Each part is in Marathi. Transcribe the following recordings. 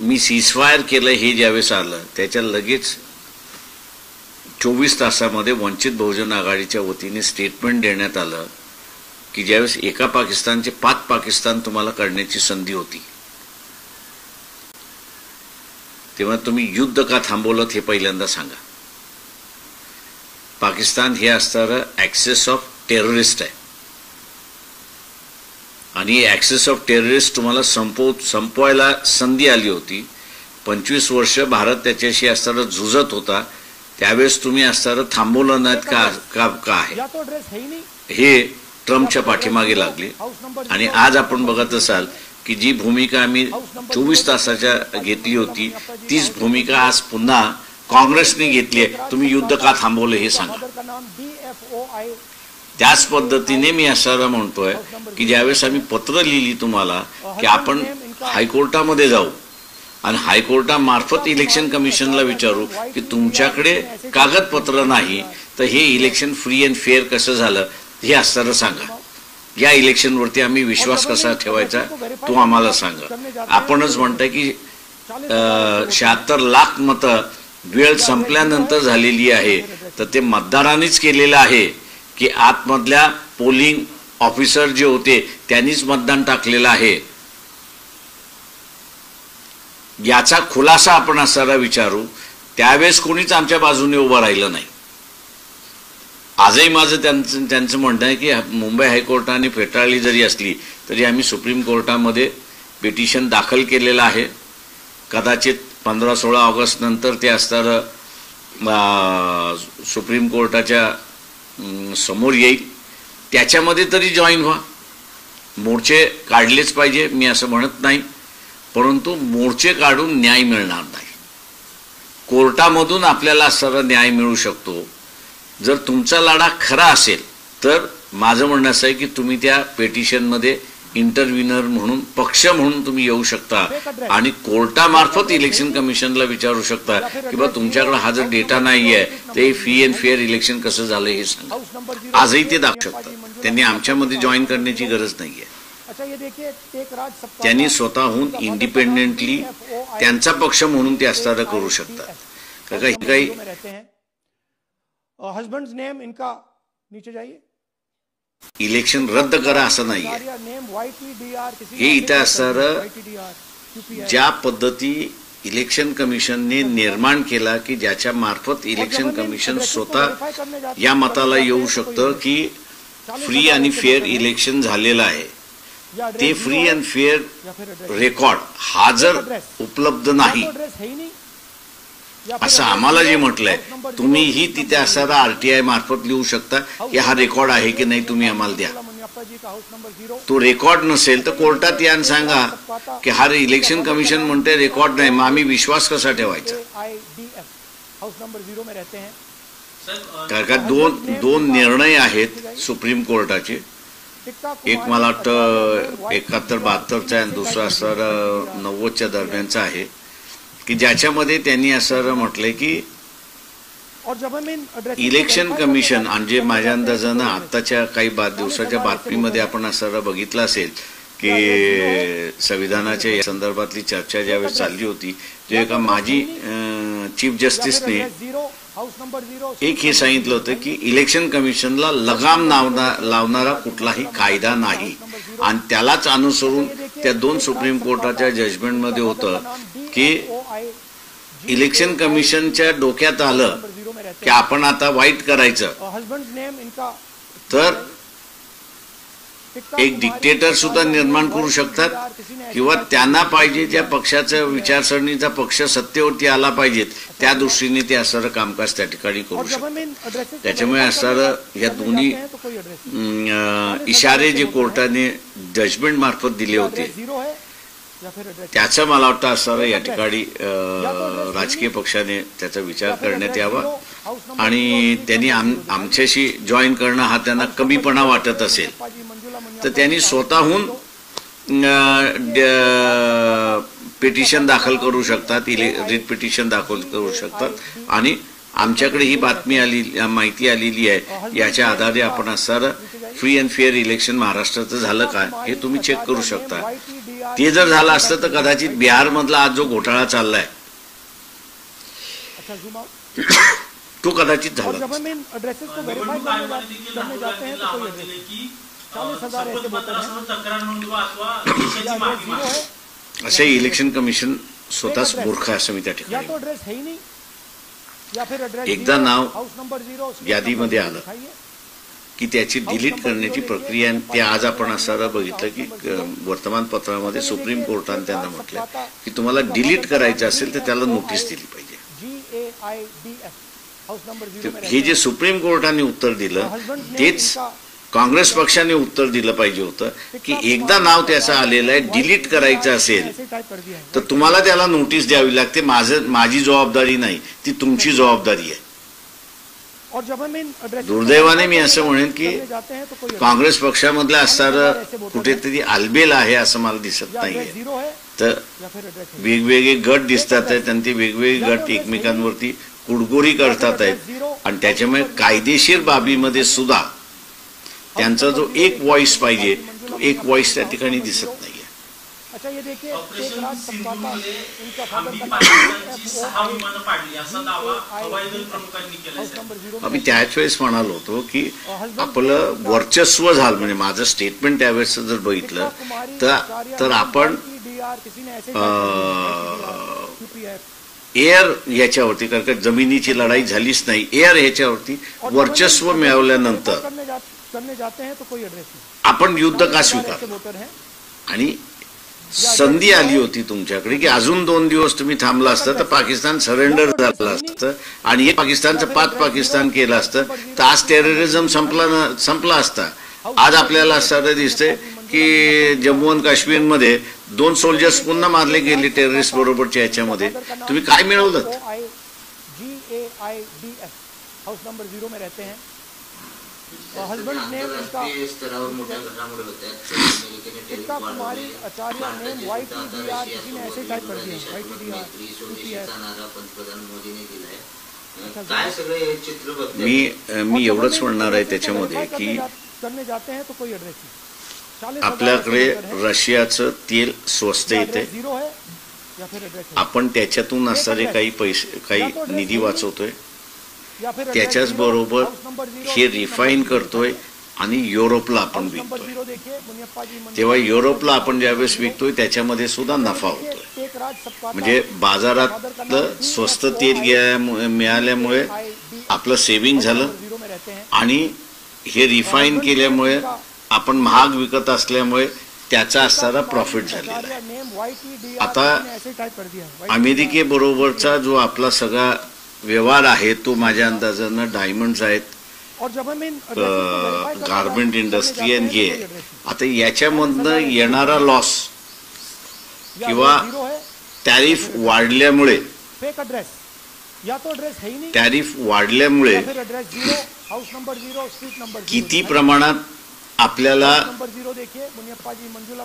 मी सीजफायर केलं हे ज्यावेळेस आलं त्याच्या लगेच 24 तासामध्ये वंचित बहुजन आघाडीच्या वतीने स्टेटमेंट देण्यात आलं की ज्यावेळेस एका पाकिस्तानचे 5 पाकिस्तान तुम्हाला करण्याची संधी होती तेव्हा तुम्ही युद्ध का थांबवलं हे पहिल्यांदा सांगा. पाकिस्तान हे असणारं ॲक्सेस ऑफ टेररिस्ट आहे आणि ॲक्सेस ऑफ टेररिस्ट तुम्हाला संपवायला संधी आली होती. 25 वर्ष भारत त्याच्याशी असणारं झुजत होता त्यावेळेस तुम्ही असणारं थांबवलं नाहीत का आहे हे ट्रम्पच्या पाठीमागे लागले. आणि आज आपण बघत असाल की जी भूमिका आम्ही 24 तासाच्या घेतली होती तीच भूमिका आज पुन्हा काँग्रेसने घेतली आहे. तुम्ही युद्ध का थांबवलं हे सांगा. त्याच पद्धतीने मी असं म्हणतोय की ज्यावेळेस आम्ही पत्र लिहिली तुम्हाला की आपण हायकोर्टामध्ये जाऊ आणि हायकोर्टामार्फत इलेक्शन कमिशनला विचारू की तुमच्याकडे कागदपत्र नाही तर हे इलेक्शन फ्री अँड फेअर कसं झालं हे असणारं सांगा. या इलेक्शनवरती आम्ही विश्वास कसा ठेवायचा तो आम्हाला सांगा. आपणच म्हणताय की 76 लाख मतं वेळ संपल्यानंतर झालेली आहे तर ते मतदारांनीच केलेलं आहे की आतमधल्या पोलिंग ऑफिसर जे होते त्यांनीच मतदान टाकलेलं आहे. याचा खुलासा आपण असायला विचारू. त्यावेळेस कोणीच आमच्या बाजूने उभं राहिलं नाही. आजही माझं त्यांचं म्हणणं आहे की मुंबई हायकोर्टाने फेटाळली जरी असली तरी आम्ही सुप्रीम कोर्टामध्ये पिटिशन दाखल केलेलं आहे. कदाचित 15-16 ऑगस्ट नंतर ते असणारं सुप्रीम कोर्टाच्या समोर येईल. त्याच्यामध्ये तरी जॉईन व्हा. मोर्चे काढलेच पाहिजे मी असं म्हणत नाही परंतु मोर्चे काढून न्याय मिळणार नाही. कोर्टामधून आपल्याला असणारा न्याय मिळू शकतो. जर तुमचा लढा खरा असेल तर माझं म्हणणं असं आहे की तुम्ही त्या पेटिशनमध्ये इंटरव्हिनर म्हणून पक्ष म्हणून तुम्ही येऊ शकता आणि कोर्टामार्फत इलेक्शन कमिशनला विचारू शकता की बा तुमच्याकडे हा जर डेटा नाही आहे ते फ्री अँड फेअर इलेक्शन कसं झालं हे सांगा. आजही ते दाखवू शकतात. त्यांनी आमच्यामध्ये जॉईन करण्याची गरज नाही आहे. त्यांनी स्वतःहून इंडिपेंडेंटली त्यांचा पक्ष म्हणून ते असणारं करू शकतात. काही हस्बैंड्स नेम इनका नीचे जाइए. इलेक्शन रद्द करा असं नाही. हे इथं असणारं ज्या पद्धती इलेक्शन कमिशनने निर्माण केला की ज्याच्या मार्फत इलेक्शन कमिशन स्वतः या मताला येऊ शकतं की फ्री आणि फेअर इलेक्शन झालेलं आहे. ते फ्री अँड फेअर रेकॉर्ड हा जर उपलब्ध नाही असं आम्हाला जे म्हटलंय तुम्हीही तिथे असणारा RTI मार्फत लिहू शकता की हा रेकॉर्ड आहे की नाही तुम्ही आम्हाला द्या. तो रेकॉर्ड नसेल तर कोर्टात या आणि सांगा की हा इलेक्शन कमिशन म्हणते रेकॉर्ड नाही मग आम्ही विश्वास कसा ठेवायचा. कारण का दोन निर्णय आहेत सुप्रीम कोर्टाचे. एक मला वाटतं 71-72चा आणि दुसरा असणारा 90च्या दरम्यानचा आहे की ज्याच्यामध्ये त्यांनी असं म्हटलंय की इलेक्शन कमिशन म्हणजे माझ्या अंदाजानं आत्ताच्या काही दिवसाच्या बातमीमध्ये आपण असं बघितलं असेल की संविधानाच्या या संदर्भातली चर्चा ज्यावेळेस चालली होती तेव्हा एका माजी चीफ जस्टिसने एक हे सांगितलं होतं की इलेक्शन कमिशनला लगाम लावणारा कुठलाही कायदा नाही आणि त्यालाच अनुसरून त्या 2 सुप्रीम कोर्टाच्या जजमेंटमध्ये होतं की इलेक्शन कमिशनच्या डोक्यात आलं की आपण आता वाईट करायचं तर एक डिक्टेटर सुद्धा निर्माण करू शकतात किंवा त्यांना पाहिजे त्या पक्षाच्या विचारसरणीचा पक्ष सत्तेवरती आला पाहिजेत त्या दृष्टीने ते असणारं कामकाज त्या ठिकाणी करू शकतात. त्याच्यामुळे असणारं या दोन्ही इशारे जे कोर्टाने जजमेंट मार्फत दिले होते त्याचा मला वाटतं असणारं या ठिकाणी राजकीय पक्षाने त्याचा विचार करण्यात यावा आणि त्यांनी आमच्याशी जॉईन करणं हा त्यांना कमीपणा वाटत असेल तर त्यांनी स्वतःहून पिटिशन दाखल करू शकतात. रिट पिटिशन दाखल करू शकतात आणि आमच्याकडे ही माहिती आलेली आहे याच्या आधारे आपण असणारं फ्री अँड फेअर इलेक्शन महाराष्ट्राचं झालं का हे तुम्ही चेक करू शकता. ते जर झालं असतं तर कदाचित बिहारमधला आज जो घोटाळा चाललाय अच्छा जूम आउट तो कदाचित और झाला जब हम इन एड्रेसेस को वेरीफाई करने जाते हैं तो कोई एड्रेस 40,000 ऐसे वोटर हैं या एड्रेस जीरो है असे इलेक्शन कमिशन स्वतःच मूर्ख आहे असं मी त्या या ठिकाणी तो एड्रेस है ही नहीं या फिर एड्रेस एकदा नाव हाउस नंबर 0 यादीमध्ये आलं की त्याची डिलीट करण्याची प्रक्रिया आहे. ते आज आपण असं बघितलं की वर्तमानपत्रामध्ये सुप्रीम कोर्टाने त्यांना म्हटलं की तुम्हाला डिलीट करायचं असेल तर त्याला नोटीस दिली पाहिजे. GAIDF हाउस नंबर 0 में हे जे सुप्रीम कोर्टाने उत्तर दिलं तेच काँग्रेस पक्षाने उत्तर दिलं पाहिजे होतं की एकदा नाव त्याचं आलेलं आहे डिलीट करायचं असेल ऐसे टाइप कर दिया है तर तुम्हाला त्याला नोटीस द्यावी लागते. माझी जबाबदारी नाही, ती तुमची जबाबदारी आहे. और जब हम इन एड्रेसेस दुर्दैवाने मी असं म्हणेन की जाते हैं तो कोई काँग्रेस पक्षामधलं असणारं कुठेतरी आलबेल आहे असं मला दिसत एड्रेस नाहीये. जीरो है तर या फिर एड्रेस है वेगवेगळे गट दिसतात आहेत आणि ते वेगवेगळे गट एकमेकांवरती कुडगोरी करतात आहेत आणि त्याच्यामुळे कायदेशीर बाबीमध्ये सुद्धा त्यांचा जो एक व्हॉइस पाहिजे तो एक व्हॉइस त्या ठिकाणी दिसत नाहीये. अच्छा ये देखिए ऑपरेशन एक राज सिंधूमध्ये इनका आम्ही फादर पाकिस्तानची 6 विमानं पाडली असा दावा हवाई दल प्रमुखांनी केलाय हाउस साहेब. नंबर 0 आम्ही त्याच वेळेस म्हणालो होतो की आपलं वर्चस्व झालं म्हणजे माझं स्टेटमेंट त्यावेळेस जर बघितलं तर आपण किसी ने ऐसे एअर याच्यावरती कारण का जमिनीची लढाई झालीच नाही. एअर ह्याच्यावरती वर्चस्व मिळवल्यानंतर करने जाते हैं तो कोई एड्रेस नहीं आपण युद्ध का ऐसे स्वीकार वोटर हैं आणि संधी आली होती तुमच्याकडे की अजून 2 दिवस तुम्ही थांबला असतं तर पाकिस्तान सरेंडर झालं असतं आणि हे पाकिस्तानचं पाकिस्तान केलं असतं तर आज टेररिझम संपला असता. आज आपल्याला असं दिसतंय की जम्मू आणि काश्मीरमध्ये 2 सोल्जर्स पुन्हा मारले गेले टेररिस्ट बरोबरच्या याच्यामध्ये. तुम्ही काय मिळवलं? GAIDF हाउस नंबर 0 में रहते हैं और हस्बैंड नेम इनका कुमारी आचार्य नेम YTDR किसी ने ऐसे टाइप कर दिया YTDR मी एवढंच म्हणणार आहे त्याच्यामध्ये की करने जाते हैं तो कोई एड्रेस नहीं आपल्याकडे रशियाचं तेल स्वस्त येते. जीरो है या फिर एड्रेस आपण त्याच्यातून असणारे काही निधी वाचवतोय. त्याच्याच बरोबर हे रिफाईन करतोय आणि युरोपला आपण विकतोय. तेव्हा युरोपला आपण ज्यावेळेस विकतोय त्याच्यामध्ये सुद्धा नफा होतोय. म्हणजे बाजारातलं स्वस्त तेल मिळाल्यामुळे आपलं सेव्हिंग झालं आणि हे रिफाईन केल्यामुळे आपण महाग विकत असल्यामुळे त्याचा असणारा प्रॉफिट झालेला आहे. आता अमेरिकेबरोबरचा जो आपला सगळा व्यवहार आहे तो माझ्या अंदाजानं डायमंड्स आहेत, गारमेंट इंडस्ट्री आणि हे. आता याच्यामधनं येणारा लॉस किंवा टॅरिफ वाढल्यामुळे किती प्रमाणात आपल्याला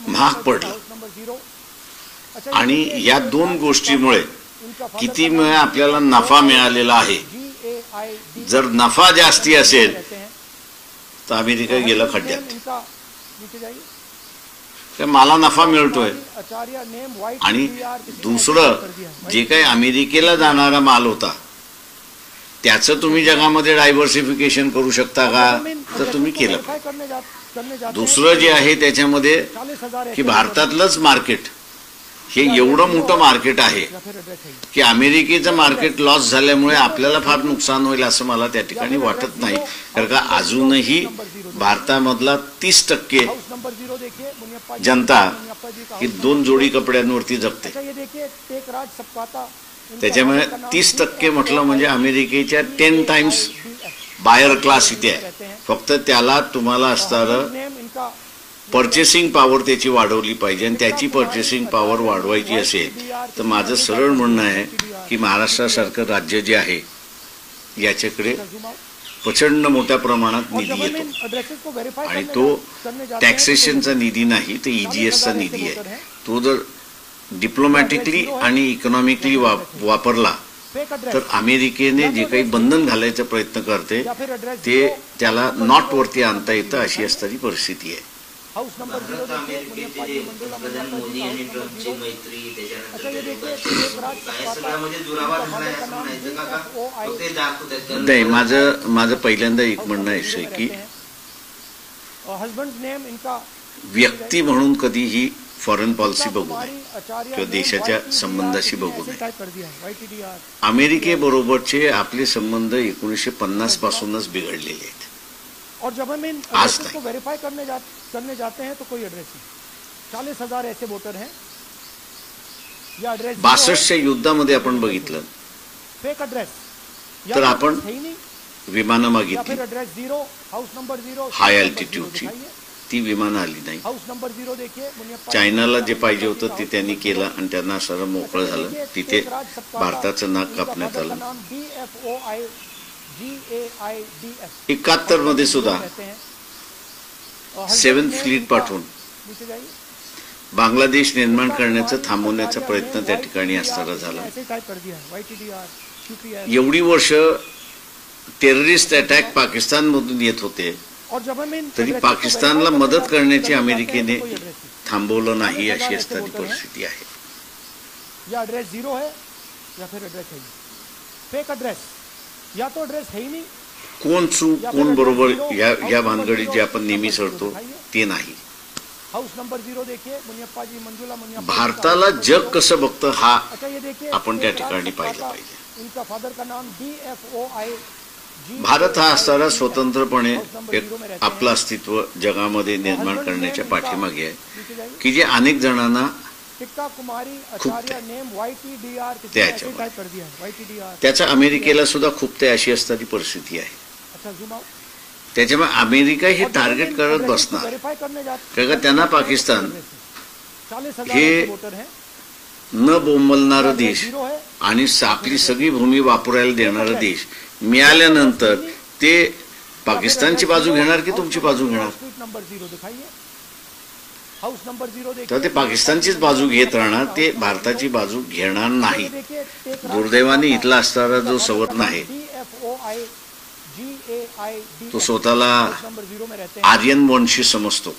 महाग पडलं आणि या 2 गोष्टीमुळे किती आपल्याला नफा मिळालेला आहे. जर नफा जास्ती असेल तर अमेरिका गेला खड्ड्यात. मला नफा मिळतोय आणि दुसरं जे काही अमेरिकेला जाणारा माल होता त्याचं तुम्ही जगामध्ये डायव्हर्सिफिकेशन करू शकता का? तर तुम्ही केलं. दुसरं जे आहे त्याच्यामध्ये की भारतातलंच मार्केट हे एवढं मोठं मार्केट आहे की अमेरिकेचं मार्केट लॉस झाल्यामुळे आपल्याला फार नुकसान होईल असं मला त्या ठिकाणी वाटत नाही. कारण का अजूनही भारतामधला 30% जनता ही 2 जोडी कपड्यांवरती जगते. त्याच्यामुळे 30% म्हटलं म्हणजे अमेरिकेच्या 10 टाइम्स बायर क्लास इथे आहे. फक्त त्याला तुम्हाला असणारं पर्चेसिंग पॉवर त्याची वाढवली पाहिजे आणि त्याची पर्चेसिंग पॉवर वाढवायची असेल तर माझं सरळ म्हणणं आहे की महाराष्ट्रासारखं राज्य जे आहे याच्याकडे प्रचंड मोठ्या प्रमाणात निधी येतो आणि तो टॅक्सेशनचा निधी नाही, तो EGSचा निधी आहे. तो जर डिप्लोमॅटिकली आणि इकॉनॉमिकली वापरला तर अमेरिकेने जे काही बंधन घालायचा प्रयत्न करते ते त्याला नॉट वरती आणता येतं अशी असणारी परिस्थिती आहे. हाउस नंबर 0 देखिए मुनियप्पा जी मंजुला पंतप्रधान मोदी आणि ट्रम्पची मैत्री अच्छा ये देखिए त्याच्यानंतर एक राज काय सगळ्यामध्ये दुरावा झालाय असं म्हणायचं का फक्त हे दाखवतात नाही, माझं पहिल्यांदा एक म्हणणं आहे की हस्बैंड नेम इनका व्यक्ती म्हणून कधीही फॉरेन पॉलिसी बघू नये किंवा देशाच्या संबंधाशी बघू नये. अमेरिकेबरोबरचे आपले संबंध 1950 पासूनच बिघडलेले आहेत. और जब हम इन आज एड्रेसेस को वेरीफाई करने जाते हैं तो कोई एड्रेस नहीं. 40,000 ऐसे वोटर हैं. या एड्रेस 62च्या युद्धामध्ये आपण बघितलं फेक एड्रेस तर आपण है ही नहीं. विमानं या मागितली फिर एड्रेस 0 हाउस नंबर 0 हाय अल्टिट्यूडची, ती विमानं आली नाही. हाउस नंबर 0 देखिए मुनियप्पा चायनाला जे पाहिजे होतं ते त्यांनी केलं आणि त्यांना सरळ मोकळं झालं. तिथे भारताचं नाक कापण्यात आलं. BFOIGAIDS 71 मध्ये सुद्धा 7th फ्लीट पाठवून नीचे जाइए. बांगलादेश निर्माण करण्याचा थांबवण्याचा प्रयत्न त्या ठिकाणी असताना झाला. ऐसे टाइप कर दिया YTDR QPS. एवढी वर्ष टेररिस्ट अटॅक पाकिस्तानमधून येत होते और जब हम इन तरी पाकिस्तानला मदत करण्याची अमेरिकेने थांबवलं नाही, अशी असताना परिस्थिती आहे. या एड्रेस 0 है या फिर एड्रेस है फेक एड्रेस. या तो एड्रेस है ही नहीं. कोण चूक कोण बरोबर या भानगडीत जे आपण नेहमी सरतो ते नाही. हाउस नंबर 0 देखिए मुनियप्पा जी मंजुला मुनियप्पा. भारताला जग कसं बघतं हा अच्छा ये देखिए आपण त्या ठिकाणी पाहिलं पाहिजे. इनका फादर का नाम BFOI. भारत हा असताना स्वतंत्रपणे एक आपलं अस्तित्व जगामध्ये निर्माण करण्याच्या पाठीमागे आहे की जे अनेक जणांना टिक्का कुमारी खूप आचार्य नेम YTDR त्याच्या टाइप कर दिया YTDR. त्याचा अमेरिकेला सुद्धा खूप ते अशी असणारी परिस्थिती आहे. अच्छा झूम आउट. त्याच्यामुळे अमेरिका हे टार्गेट करत बसणार वेरीफाई करने कारण का त्यांना पाकिस्तान 40,000 हे वोटर हैं. न बोंबलणारा देश 0 है. आणि आपली सगळी भूमी वापरायला देणारा देश मिळाल्यानंतर ते पाकिस्तानची बाजू घेणार की तुमची बाजू घेणार? स्ट्रीट नंबर 0 दिखाइए. हाउस नंबर 0 देखिए. तर ते पाकिस्तानचीच बाजू घेत राहणार, ते भारताची बाजू घेणार नाही. दुर्दैवाने इथला असणारा जो सवर्ण आहे BFOIGAIDS तो स्वतःला नंबर 0 में रहते हैं. आर्यन वंशी समजतो.